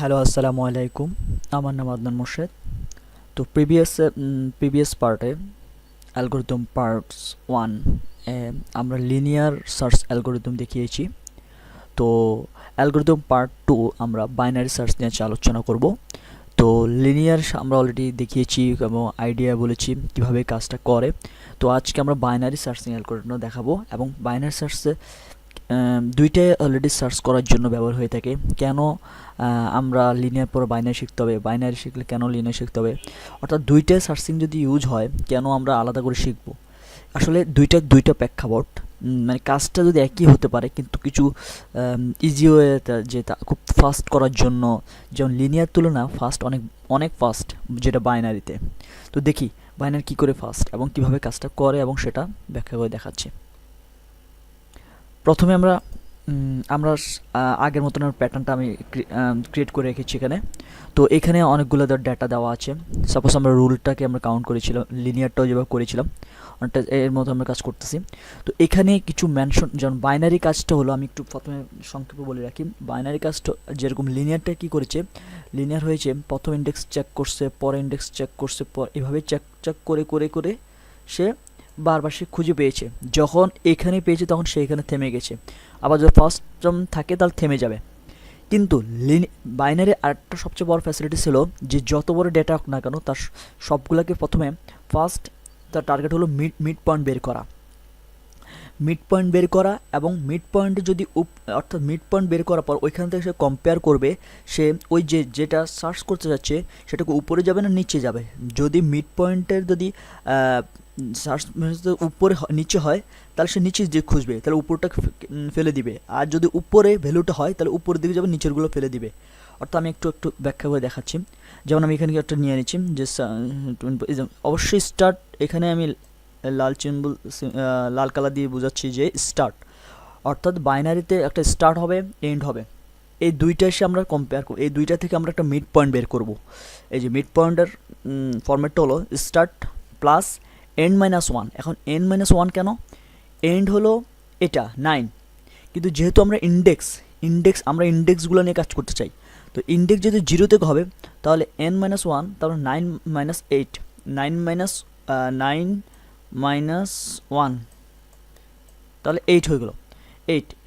Hello, আসসালামু আলাইকুম। আমার নাম আদনান মোর্শেদ। তো প্রিভিয়াস পার্টে অ্যালগরিদম পার্টস 1 এ আমরা লিনিয়ার সার্চ অ্যালগরিদম দেখিয়েছি। তো অ্যালগরিদম পার্ট 2 আমরা বাইনারি সার্চ নিয়ে আলোচনা করব। তো লিনিয়ার আমরা অলরেডি দেখিয়েছি এবং আইডিয়া বলেছি কিভাবে কাজটা করে। তো আজকে আমরা বাইনারি সার্চিং অ্যালগরিদম দেখাবো এবং বাইনারি সার্চে দুইটাই অলরেডি সার্চ করার জন্য ব্যবহার হয়ে থাকে। কেন আমরা লিনিয়ার পর বাইনারি শিখতে হবে, বাইনারি শিখলে কেন লিনিয়ার শিখতে হবে, অর্থাৎ দুইটাই সার্চিং যদি ইউজ হয় কেন আমরা আলাদা করে শিখবো। আসলে দুইটা প্রেক্ষাপট, মানে কাজটা যদি একই হতে পারে কিন্তু কিছু ইজি ওয়ে যেটা খুব ফাস্ট করার জন্য, যেমন লিনিয়ার তুলনা ফাস্ট অনেক অনেক ফাস্ট যেটা বাইনারিতে। তো দেখি বাইনারি কী করে ফাস্ট এবং কিভাবে কাজটা করে এবং সেটা ব্যাখ্যা করে দেখাচ্ছি। প্রথমে আমরা আগের মতন প্যাটার্নটা আমি ক্রিয়েট করে রেখেছি এখানে। তো এখানে অনেকগুলো ডেটা দেওয়া আছে। সাপোজ আমরা রুলটাকে আমরা কাউন্ট করেছিলাম, লিনিয়ারটাও যেভাবে করেছিলাম অনেকটা এর মতো আমরা কাজ করতেছি। তো এখানে কিছু মেনশন, যেমন বাইনারি কাজটা হলো, আমি একটু প্রথমে সংক্ষেপে বলে রাখি। বাইনারি কাজটা যেরকম লিনিয়ারটা কী করেছে, লিনিয়ার হয়েছে প্রথম ইন্ডেক্স চেক করছে, পরে ইন্ডেক্স চেক করছে, এভাবে চেক করে করে করে সে বারবার সে খুঁজে পেয়েছে। যখন এখানে পেয়েছে তখন সে এখানে থেমে গেছে। আবার যদি ফার্স্ট টার্ম থাকে তাহলে থেমে যাবে। কিন্তু বাইনারি আরেকটা সবচেয়ে বড় ফ্যাসিলিটি ছিল যে যত বড় ডেটা হোক না কেন তার সবগুলোকে প্রথমে ফার্স্ট তার টার্গেট হলো মিড পয়েন্ট বের করা। মিড পয়েন্ট বের করা এবং মিড পয়েন্টে যদি অর্থাৎ মিড পয়েন্ট বের করার পর ওইখান থেকে সে কম্পেয়ার করবে, সে ওই যেটা সার্চ করতে যাচ্ছে সেটাকে উপরে যাবে না নিচে যাবে। যদি মিড পয়েন্টের যদি সার্চ উপরে নিচে হয় তাহলে সে নিচে যে খুঁজবে, তাহলে উপরটা ফেলে দিবে। আর যদি উপরে ভ্যালুটা হয় তাহলে উপরের দিকে যাবে, নিচেরগুলো ফেলে দিবে। অর্থাৎ আমি একটু ব্যাখ্যা করে দেখাচ্ছি। যেমন আমি এখানে একটা নিয়ে নিচ্ছি যে অবশ্যই স্টার্ট, এখানে আমি লাল কালার দিয়ে বোঝাচ্ছি যে স্টার্ট, অর্থাৎ বাইনারিতে একটা স্টার্ট হবে, এন্ড হবে। এই দুইটা এসে আমরা কম্পেয়ার করব, এই দুইটা থেকে আমরা একটা মিড পয়েন্ট বের করব। এই যে মিড পয়েন্টের ফরম্যাটটা হলো start plus end minus one. এখন এন্ড মাইনাস ওয়ান কেন? এন্ড হলো এটা 9, কিন্তু যেহেতু আমরা আমরা ইন্ডেক্সগুলো নিয়ে কাজ করতে চাই, তো ইন্ডেক্স যদি 0 থেকে হবে তাহলে n মাইনাস ওয়ান, তাহলে 9 মাইনাস 8, 9 মাইনাস 1 তাহলে 8 হয়ে গেল।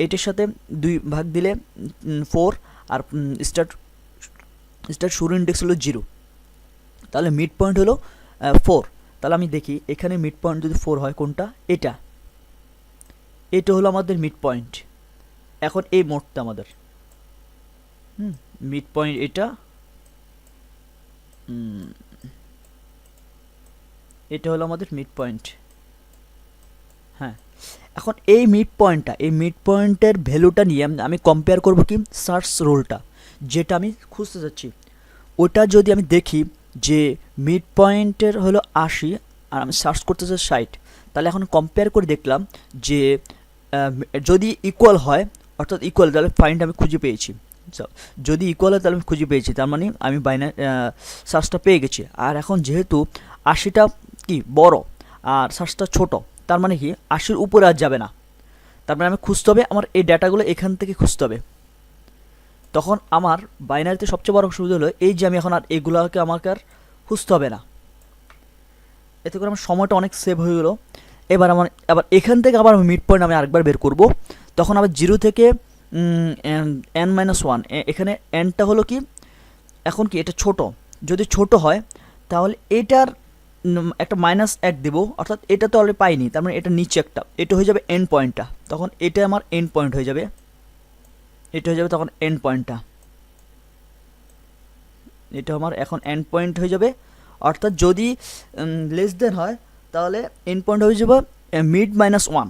8 সাথে 2 ভাগ দিলে 4, আর স্টার্ট শুরু ইন্ডেক্স হলো 0, তাহলে মিড পয়েন্ট হলো 4। তাহলে আমি দেখি এখানে মিড পয়েন্ট যদি 4 হয়, কোনটা? এটা হলো আমাদের মিড পয়েন্ট। এখন এই মোডটা আমাদের মিড পয়েন্ট, এটা হলো আমাদের মিড পয়েন্ট। হ্যাঁ, এখন এই মিড পয়েন্টের ভ্যালুটা নিয়ে আমি কম্পেয়ার করব কি সার্চ রোলটা, যেটা আমি খুঁজতে যাচ্ছি। ওটা যদি আমি দেখি যে মিড পয়েন্টের হলো 80 আর আমি সার্চ করতে চাই 60, তাহলে এখন কম্পেয়ার করে দেখলাম যে যদি ইকুয়াল হয়, অর্থাৎ ইকুয়াল, তাহলে ফাইন্ড আমি খুঁজে পেয়েছি। যদি ইকুয়াল হয় তাহলে আমি খুঁজে পেয়েছি, তার মানে আমি বাইনারি সার্চটা পেয়ে গেছি। আর এখন যেহেতু 80টা কি বড় আর সার্চটা ছোট, তার মানে কি 80-র উপরে আর যাবে না। তার মানে আমি খুঁজতে হবে, আমার এই ডাটাগুলো এখান থেকে খুঁজতে হবে। তখন আমার বাইনারিতে সবচেয়ে বড় সুবিধা হলো এই যে আমি এখন আর এগুলোকে আমাকে আর খুঁজতে হবে না। এতে করে আমার সময়টা অনেক সেভ হয়ে গেলো। আবার এখান থেকে আবার আমি মিড পয়েন্ট আমি আরেকবার বের করব। তখন আবার 0 থেকে n মাইনাস 1, এখানে nটা হলো কি, এখন কি এটা ছোট, যদি ছোট হয় তাহলে এটার একটা -1 দেবো, অর্থাৎ এটা তো অলরেডি পাইনি, তার মানে এটা নিচে একটা, এটা হয়ে যাবে এন্ড পয়েন্টটা। তখন এটা আমার এন্ড পয়েন্ট হয়ে যাবে, এটা হয়ে যাবে তখন এন্ড পয়েন্টটা, এটা আমার এখন এন্ড পয়েন্ট হয়ে যাবে। অর্থাৎ যদি লেস দেন হয় তাহলে এন্ড পয়েন্ট হয়ে যাবে মিড মাইনাস 1।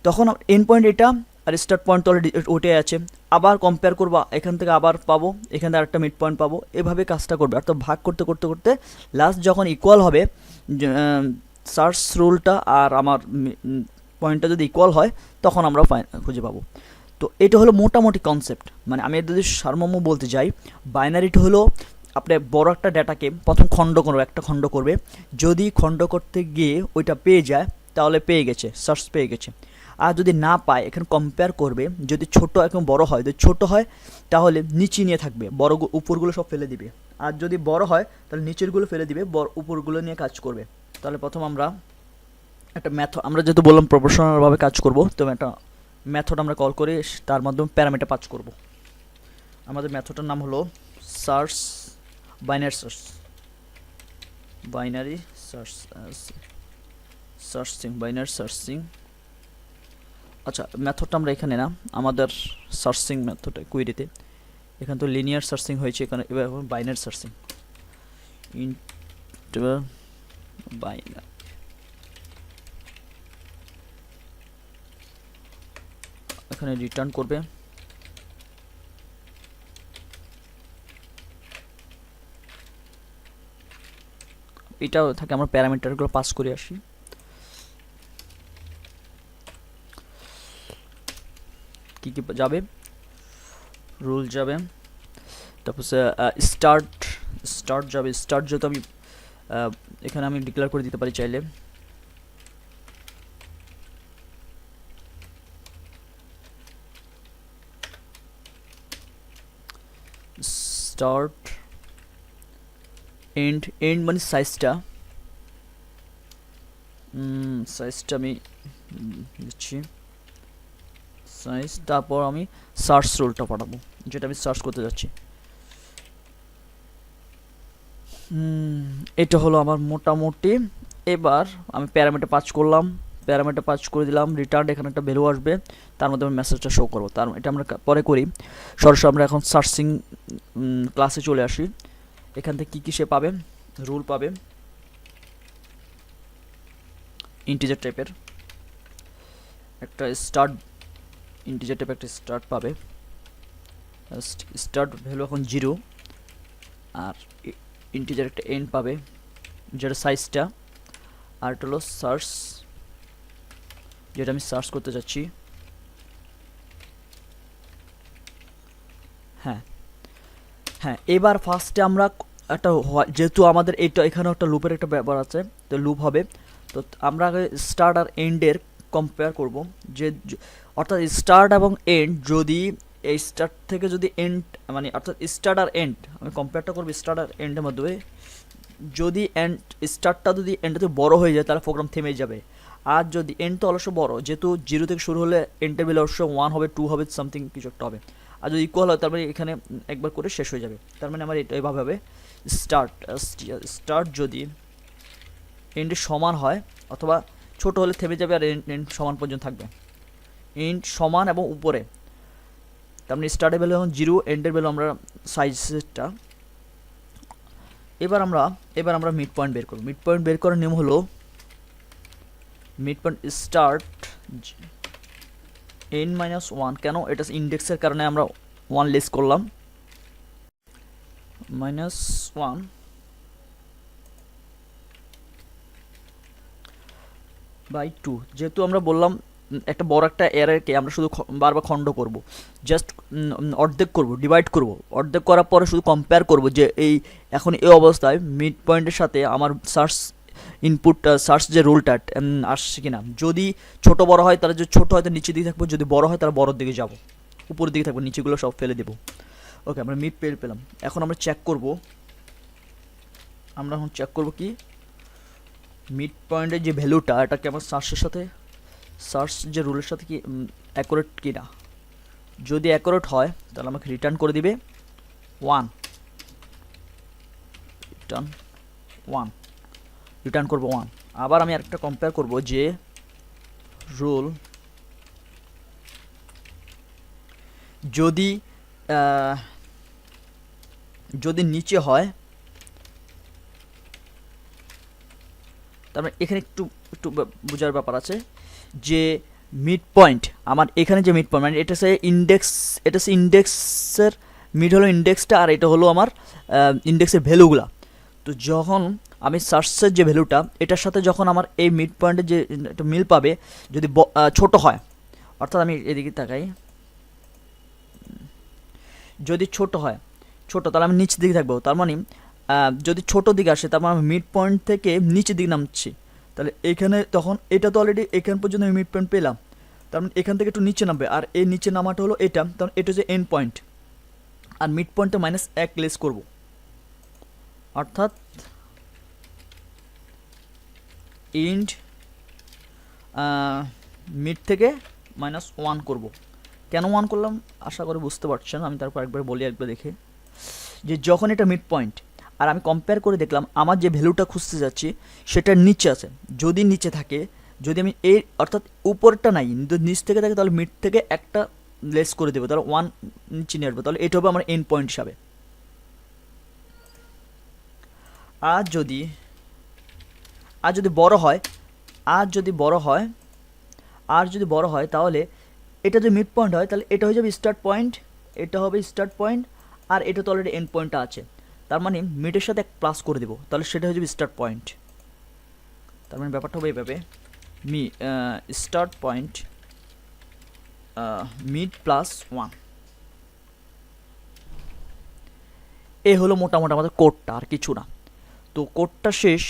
তখন এন্ড পয়েন্ট এটা, আর স্টার্ট পয়েন্ট তো অলরেডি ওটাই আছে। আবার কম্পেয়ার করবো, এখান থেকে আবার পাবো, এখান থেকে আরেকটা মিড পয়েন্ট পাবো, এভাবে কাজটা করবে। অর্থাৎ ভাগ করতে করতে করতে লাস্ট যখন ইকুয়াল হবে, সার্চ রুলটা আর আমার পয়েন্টটা যদি ইকুয়াল হয় তখন আমরা খুঁজে পাবো। তো এটা হলো মোটামুটি কনসেপ্ট। মানে আমি যদি সারমর্ম বলতে যাই, বাইনারিটা হলো আপনি বড় একটা ডেটাকে প্রথম একটা খণ্ড করবে। যদি খণ্ড করতে গিয়ে ওইটা পেয়ে যায় তাহলে পেয়ে গেছে, সার্চ পেয়ে গেছে। আর যদি না পায় এখানে কম্পেয়ার করবে, যদি ছোট এখন বড় হয়, যদি ছোট হয় তাহলে নিচে নিয়ে থাকবে, বড় উপরগুলো সব ফেলে দিবে। আর যদি বড় হয় তাহলে নিচেরগুলো ফেলে দিবে, উপরগুলো নিয়ে কাজ করবে। তাহলে প্রথম আমরা একটা মেথড, আমরা যেহেতু বললাম প্রফেশনালভাবে কাজ করব, তো একটা মেথড আমরা কল করে তার মাধ্যমে প্যারামিটার পাস করব। আমাদের মেথডটার নাম হলো search binary search, binary searching, binary searching. আচ্ছা, মেথডটা আমরা এখানে না, আমাদের সার্চিং মেথডে কুইরিতে, এখানে তো লিনিয়ার সার্চিং হয়েছে, এখানে এবার বাইনারি সার্চিং, বাইনারি। এখানে রিটার্ন করবে, এটাও থাকে, আমরা প্যারামিটারগুলো পাস করে আসি। কি কি যাবে, রুল যাবে, তারপর স্টার্ট যাবে। স্টার্ট যেহেতু আমি এখানে আমি ডিক্লেয়ার করে দিতে পারি চাইলে, স্টার্ট এন্ড, এন্ড মানে সাইজটা আমি দিচ্ছি সাইজ, তারপর আমি সার্চ রুলটা পাঠাবো, যেটা আমি সার্চ করতে যাচ্ছি। এটা হলো আমার মোটামুটি। এবার আমি প্যারামিটার পাস করলাম, প্যারামিটার পাস করে দিলাম, রিটার্ন, এখানে একটা ভ্যালু আসবে, তার মধ্যে আমি মেসেজটা শো করবো। তার এটা আমরা পরে করি, সরাসরি আমরা এখন সার্চিং ক্লাসে চলে আসি। এখান থেকে কী সে পাবে, রুল পাবে ইন্টিজার টাইপের একটা স্টার্ট, ইন্টিজার টাইপের একটা স্টার্ট পাবে, স্টার্ট ভ্যালু এখন 0, আর ইন্টিজার একটা এন্ড পাবে যেটা সাইজটা, আর এটা হলো সার্চ, যেটা আমি সার্চ করতে যাচ্ছি। হ্যাঁ, এবার ফার্স্টে আমরা একটা, যেহেতু আমাদের এইটা এখানে একটা লুপের একটা ব্যাপার আছে, তো লুপ হবে, তো আমরা আগে স্টার্ট আর এন্ডের কম্পেয়ার করব, যে অর্থাৎ স্টার্ট এবং এন্ড, যদি এই স্টার্ট থেকে যদি এন্ড, মানে অর্থাৎ স্টার্ট আর এন্ড আমি কম্পেয়ারটা করবো স্টার্ট আর এন্ডের মধ্যে, যদি এন্ড স্টার্টটা যদি এন্ডে বড় হয়ে যায় তাহলে প্রোগ্রাম থেমে যাবে। আর যদি এন্ড তো অবশ্য বড়, যেহেতু 0 থেকে শুরু হলে এন্ডের বেলা অবশ্য 1 হবে, 2 হবে, সামথিং কিছু একটা হবে। আর যদি ইকুয়াল হয় তার মানে এখানে একবার করে শেষ হয়ে যাবে। তার মানে আমার এটা এভাবে হবে, স্টার্ট যদি এন্ডের সমান হয়, অথবা ছোট হলে থেমে যাবে, আর এন্ড সমান পর্যন্ত থাকবে, এন্ড সমান এবং উপরে। তার মানে স্টার্টের ভ্যালু এখন 0, এন্ডের ভ্যালু আমরা সাইজটা। এবার আমরা মিড পয়েন্ট বের করব। মিড পয়েন্ট বের করার নিয়ম হলো মিড পয়েন্ট স্টার্ট n-1, কেন, এটা ইন্ডেক্সের কারণে আমরা 1 লেস করলাম, -1 বাই 2, যেহেতু আমরা বললাম একটা বড় একটা এররকে আমরা শুধু বারবার খণ্ড করব, জাস্ট অর্ধেক করব, ডিভাইড করব, অর্ধেক করার পরে শুধু কম্পেয়ার করব যে এই এখন এই অবস্থায় মিড পয়েন্টের সাথে আমার সার্চ ইনপুট, সার্চ যে রুলটা আসছে কিনা। যদি ছোট বড় হয় তাহলে, যদি ছোট হয় তাহলে নিচের দিকে থাকবো, যদি বড় হয় তাহলে বড়োর দিকে যাব, উপরের দিকে থাকবো, নিচেগুলো সব ফেলে দেবো। ওকে, আমরা মিড পেলাম। এখন আমরা চেক করব, আমরা এখন চেক করব কি মিড পয়েন্টের যে ভ্যালুটা, এটাকে আমার সার্চের সাথে, সার্চ যে রুলের সাথে কি অ্যাকুরেট কি না। যদি অ্যাকুরেট হয় তাহলে আমাকে রিটার্ন করে দিবে 1, রিটার্ন করব 1। আবার আমি আরেকটা কম্পেয়ার করব যে রুল যদি নিচে হয়, তারপরে এখানে একটু বোঝার ব্যাপার আছে, যে মিড পয়েন্ট আমার এখানে যে মিড পয়েন্ট, মানে এটা সে ইন্ডেক্স, এটা সে ইন্ডেক্সের মিড হলো ইন্ডেক্সটা, আর এটা হলো আমার ইন্ডেক্সের ভ্যালুগুলা। তো যখন আমি সার্চের যে ভ্যালুটা, এটার সাথে যখন আমার এই মিড পয়েন্টের যে একটা মিল পাবে, যদি ছোট হয়, অর্থাৎ আমি এদিকে তাকাই, যদি ছোট হয়, তাহলে আমি নিচের দিকে থাকবো। তার মানে যদি ছোট দিকে আসে, তার মানে আমি মিড পয়েন্ট থেকে নিচের দিকে নামছি, তাহলে এখানে তখন এটা তো অলরেডি এখান পর্যন্ত আমি মিড পয়েন্ট পেলাম, তার মানে এখান থেকে একটু নিচে নামবে, আর এই নিচে নামাটা হলো এটা, তার এটা হচ্ছে এন্ড পয়েন্ট, আর মিড পয়েন্টে -1 লেস করব, অর্থাৎ এন্ড মিড থেকে -1 করব। কেন 1 করলাম আশা করি বুঝতে পারছেন, আমি তারপর একবার বলি, একবার দেখে, যে যখন এটা মিড পয়েন্ট আর আমি কম্পেয়ার করে দেখলাম আমার যে ভ্যালুটা খুঁজতে যাচ্ছি সেটার নিচে আছে, যদি নিচে থাকে, যদি আমি এই অর্থাৎ উপরটা নাই যদি নিচ থেকে থাকে, তাহলে মিড থেকে একটা লেস করে দেবো, তাহলে 1 নিচে নিয়ে আসবো, তাহলে এটা হবে আমার এন্ড পয়েন্ট হিসাবে। আর যদি বড় হয়, তাহলে এটা যদি মিড পয়েন্ট হয় তাহলে এটা হয়ে যাবে স্টার্ট পয়েন্ট, এটা হবে স্টার্ট পয়েন্ট, আর এটা তো অলরেডি এন্ড পয়েন্টটা আছে, তার মানে মিডের সাথে এক প্লাস করে দেবো, তাহলে সেটা হয়ে যাবে স্টার্ট পয়েন্ট। তার মানে ব্যাপারটা হবে এইভাবে, স্টার্ট পয়েন্ট মিড +1। এ হলো মোটামুটি আমাদের কোডটা, আর কিছু না। তো কোডটা শেষ,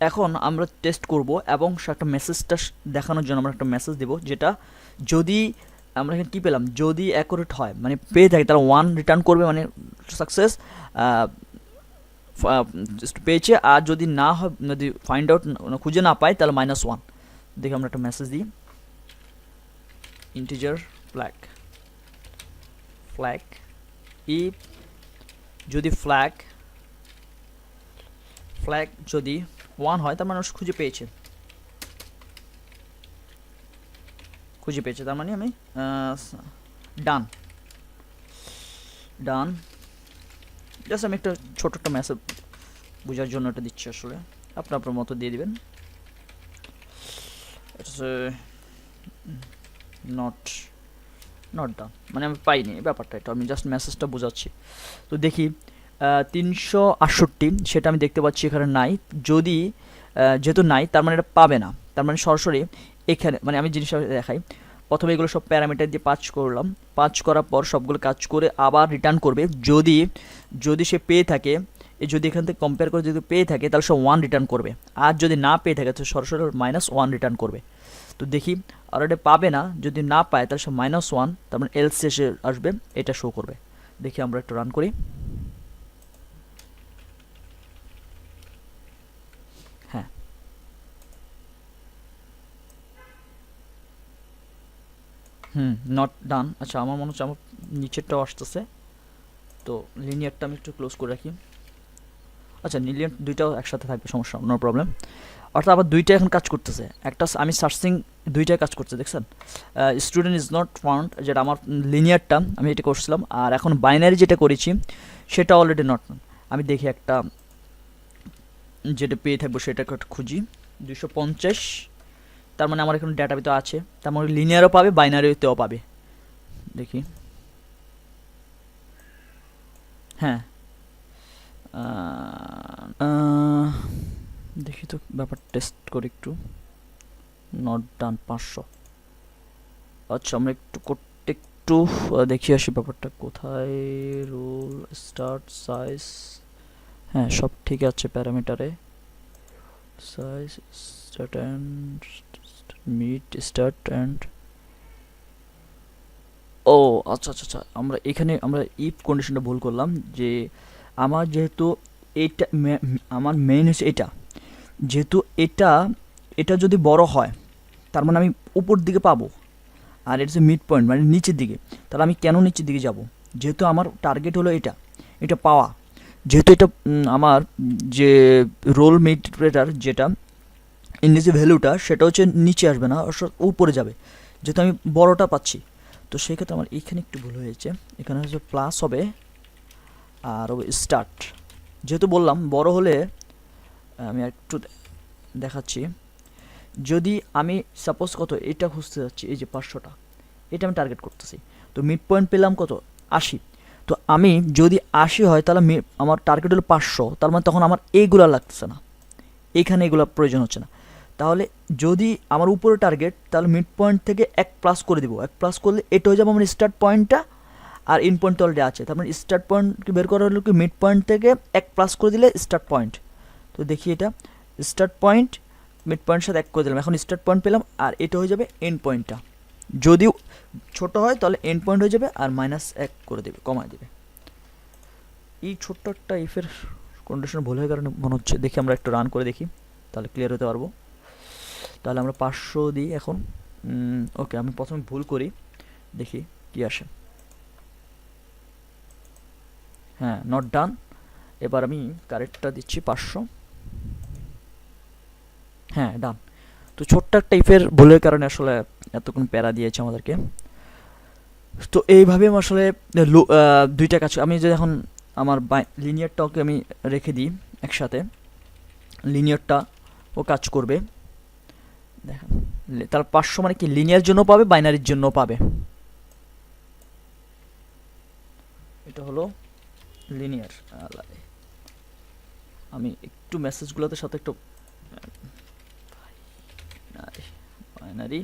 এখন আমরা টেস্ট করব এবং একটা মেসেজটা দেখানোর জন্য আমরা একটা মেসেজ দেব, যেটা যদি আমরা এখানে কী পেলাম, যদি অ্যাকুরেট হয় মানে পেয়ে থাকে তাহলে 1 রিটার্ন করবে, মানে সাকসেস পেয়েছে, আর যদি না হয়, যদি ফাইন্ড আউট খুঁজে না পায় তাহলে -1। দেখি আমরা একটা মেসেজ দিই, ইন্টিজার ফ্ল্যাগ ইফ যদি ফ্ল্যাগ যদি 1 হয় তার মানে খুঁজে পেয়েছে, তার মানে আমি ডান জাস্ট আমি একটা ছোট একটা মেসেজ বোঝার জন্য এটা দিচ্ছি, আসলে আপনার মতো দিয়ে দিবেন, নট ডান, মানে আমি পাইনি ব্যাপারটা, এটা আমি জাস্ট মেসেজটা বোঝাচ্ছি। তো দেখি 368 সেটা আমি দেখতে পাচ্ছি এখানে নাই, যদি যেহেতু নাই তার মানে এটা পাবে না, তার মানে সরাসরি এখানে, মানে আমি জিনিসটা দেখাই, প্রথমে এগুলো সব প্যারামিটার দিয়ে পাঁচ করলাম, পাঁচ করার পর সবগুলো কাজ করে আবার রিটার্ন করবে, যদি সে পেয়ে থাকে, যদি এখান থেকে কম্পেয়ার করে যদি পেয়ে থাকে তাহলে সে 1 রিটার্ন করবে, আর যদি না পেয়ে থাকে তো সরাসরি -1 রিটার্ন করবে। তো দেখি, আর এটা পাবে না, যদি না পায় তাহলে সে -1, তার মানে এলস এসে আসবে, এটা শো করবে। দেখি আমরা একটু রান করি, হ্যাঁ নট ডান। আচ্ছা, আমার মনে হচ্ছে আমার নিচেরটাও আসতেছে, তো লিনিয়ারটা আমি একটু ক্লোজ করে রাখি। আচ্ছা, লিনিয়ার দুইটাও একসাথে থাকবে, সমস্যা, নো প্রবলেম। অর্থাৎ আবার দুইটা এখন কাজ করতেছে, একটা আমি সার্চিং দুইটাই কাজ করছে, দেখছেন, স্টুডেন্ট ইজ নট ফাউন্ড, যেটা আমার লিনিয়ারটা আমি এটা করছিলাম, আর এখন বাইনারি যেটা করেছি সেটা অলরেডি নট। আমি দেখি একটা যেটা পেয়ে থাকবো সেটা খুঁজি, 250, তার মানে আমার এখন ডেটা ভিতরে আছে, তার মানে লিনিয়ারও পাবে বাইনারিতেও পাবে। দেখি, হ্যাঁ দেখি তো ব্যাপার টেস্ট করি একটু, নট ডান 500। আচ্ছা, আমরা একটু দেখি আসি ব্যাপারটা কোথায়, রুল স্টার্ট সাইজ, হ্যাঁ সব ঠিক আছে প্যারামিটারে, size start and mid start and, ও আচ্ছা, আমরা এখানে ইফ কন্ডিশনটা ভুল করলাম, যে আমার যেহেতু এটা আমার মেইন হচ্ছে এটা, যেহেতু এটা যদি বড় হয় তার মানে আমি উপর দিকে পাবো, আর এটা হচ্ছে মিড পয়েন্ট মানে নিচের দিকে, তাহলে আমি কেন নিচের দিকে যাব, যেহেতু আমার টার্গেট হলো এটা পাওয়া, যেহেতু এটা আমার যে রোল মিটার যেটা ইংরেজি ভ্যালুটা সেটা হচ্ছে নিচে আসবে না, উপরে যাবে, যেহেতু আমি বড়টা পাচ্ছি। তো সেই ক্ষেত্রে আমার এখানে একটু ভুল হয়েছে, এখানে হচ্ছে প্লাস হবে আর হবে স্টার্ট, যেহেতু বললাম বড় হলে, আমি একটু দেখাচ্ছি, যদি আমি সাপোজ কত এটা খুঁজতে যাচ্ছি, এই যে 500টা এটা আমি টার্গেট করতেছি, তো মিড পয়েন্ট পেলাম কত 80, তো আমি যদি 80 হয় তাহলে আমার টার্গেট হলো 500, তার মানে তখন আমার এইগুলো লাগতেছে না, এইখানে এগুলো প্রয়োজন হচ্ছে না, তাহলে যদি আমার উপরে টার্গেট তাহলে মিড পয়েন্ট থেকে 1 প্লাস করে দিব, 1 প্লাস করলে এটা হয়ে যাবে আমার স্টার্ট পয়েন্টটা, আর ইন পয়েন্ট তো অলরেডি আছে, তার মানে স্টার্ট পয়েন্টকে বের করা হলো কি মিড পয়েন্ট থেকে 1 প্লাস করে দিলে স্টার্ট পয়েন্ট। তো দেখি এটা স্টার্ট পয়েন্ট মিড পয়েন্টের সাথে 1 করে দিলাম, এখন স্টার্ট পয়েন্ট পেলাম, আর এটা হয়ে যাবে এন্ড পয়েন্টটা, যদি ছোট হয় তাহলে এন্ড পয়েন্ট হয়ে যাবে আর -1 করে দেবে, কমায় দেবে। এই ছোট্ট একটা ইফের কন্ডিশন ভুল হয়ে কারণে মনে হচ্ছে। দেখি আমরা একটু রান করে দেখি, তাহলে ক্লিয়ার হতে পারবো। তাহলে আমরা 500 দিই এখন। ওকে, আমি প্রথমে ভুল করি, দেখি কি আসে। হ্যাঁ, নট ডান। এবার আমি কারেক্টটা দিচ্ছি 500। হ্যাঁ, ডান। তো ছোট্ট একটা ইফের ভুলের কারণে আসলে এতক্ষণ প্যারা দিয়েছে আমাদেরকে। তো এইভাবে আমি আসলে দুইটা কাজ, আমি যে এখন আমার লিনিয়ারটাকে আমি রেখে দিই একসাথে, লিনিয়ারটা ও কাজ করবে। দেখেন, তার 500 মানে কি লিনিয়ার জন্য পাবে, বাইনারির জন্য পাবে। এটা হলো লিনিয়ার। আমি একটু মেসেজগুলোতে সাথে একটু বাইনারি,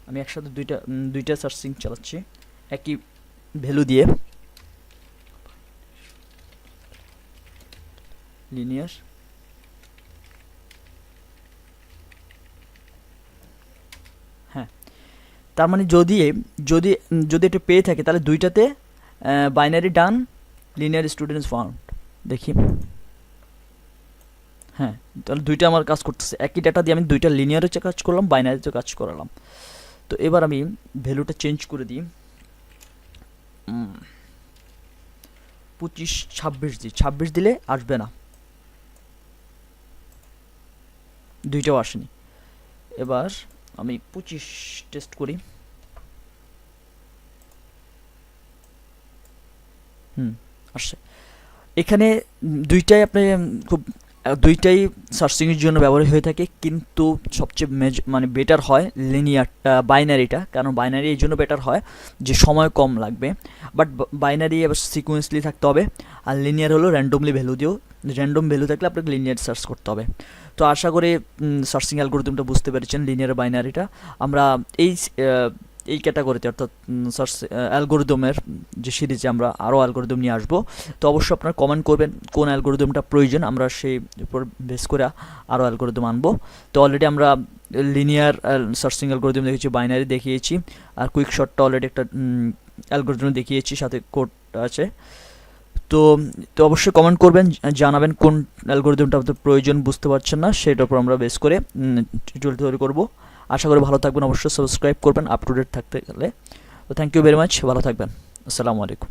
আমি একসাথে দুইটা সার্চিং চালাচ্ছি একই ভ্যালু দিয়ে। লিনিয়ার, হ্যাঁ, তার মানে যদি যদি যদি এটা পেয়ে থাকে তাহলে দুইটাতে বাইনারি ডান, লিনিয়ার স্টুডেন্টস ফাউন্ড। দেখি, হ্যাঁ, তাহলে দুইটা আমার কাজ করতেছে। একই ডাটা দিয়ে আমি দুইটা লিনিয়ারে কাজ করলাম, বাইনারিতে কাজ করালাম। তো এবার আমি ভ্যালুটা চেঞ্জ করে দিই, 25 26 দিই। 26 দিলে আসবে না, দুইটাও আসেনি। এবার আমি 25 টেস্ট করি। আসছে। এখানে দুইটাই আপনি খুব দুইটাই সার্চিংয়ের জন্য ব্যবহার হয়ে থাকে, কিন্তু সবচেয়ে মানে বেটার হয় লিনিয়ারটা, বাইনারিটা। কারণ বাইনারি এই জন্য বেটার হয় যে সময় কম লাগবে, বাট বাইনারি এবার সিকুয়েন্সলি থাকতে হবে। আর লিনিয়ার হলো র্যান্ডমলি ভ্যালু দিয়েও, র্যান্ডম ভ্যালু থাকলে আপনাকে লিনিয়ার সার্চ করতে হবে। তো আশা করি সার্চিং অ্যালগরিদমটা বুঝতে পেরেছেন, লিনিয়ার বাইনারিটা। আমরা এই ক্যাটাগরিতে অর্থাৎ সার্চ অ্যালগরিদমের যে সিরিজে আমরা আরও অ্যালগরিদম নিয়ে আসবো। তো অবশ্যই আপনারা কমেন্ট করবেন কোন অ্যালগরিদমটা প্রয়োজন, আমরা সেই উপর বেস করে আরও অ্যালগরিদম আনবো। তো অলরেডি আমরা লিনিয়ার সার্চিং অ্যালগরিদম দেখেছি, বাইনারি দেখিয়েছি, আর কুইক শর্টটা অলরেডি একটা অ্যালগরিদম দেখিয়েছি, সাথে কোড আছে। তো তো অবশ্যই কমেন্ট করবেন, জানাবেন কোন অ্যালগরিদমটা আপনাদের প্রয়োজন, বুঝতে পারছেন না, সেটার উপর আমরা বেস করে টিউটোরিয়াল তৈরি করবো। আশা করি ভালো থাকবেন, অবশ্যই সাবস্ক্রাইব করবেন আপ টু ডেট থাকতে গেলে। তো থ্যাংক ইউ ভেরি মাচ, ভালো থাকবেন, আসসালামু আলাইকুম।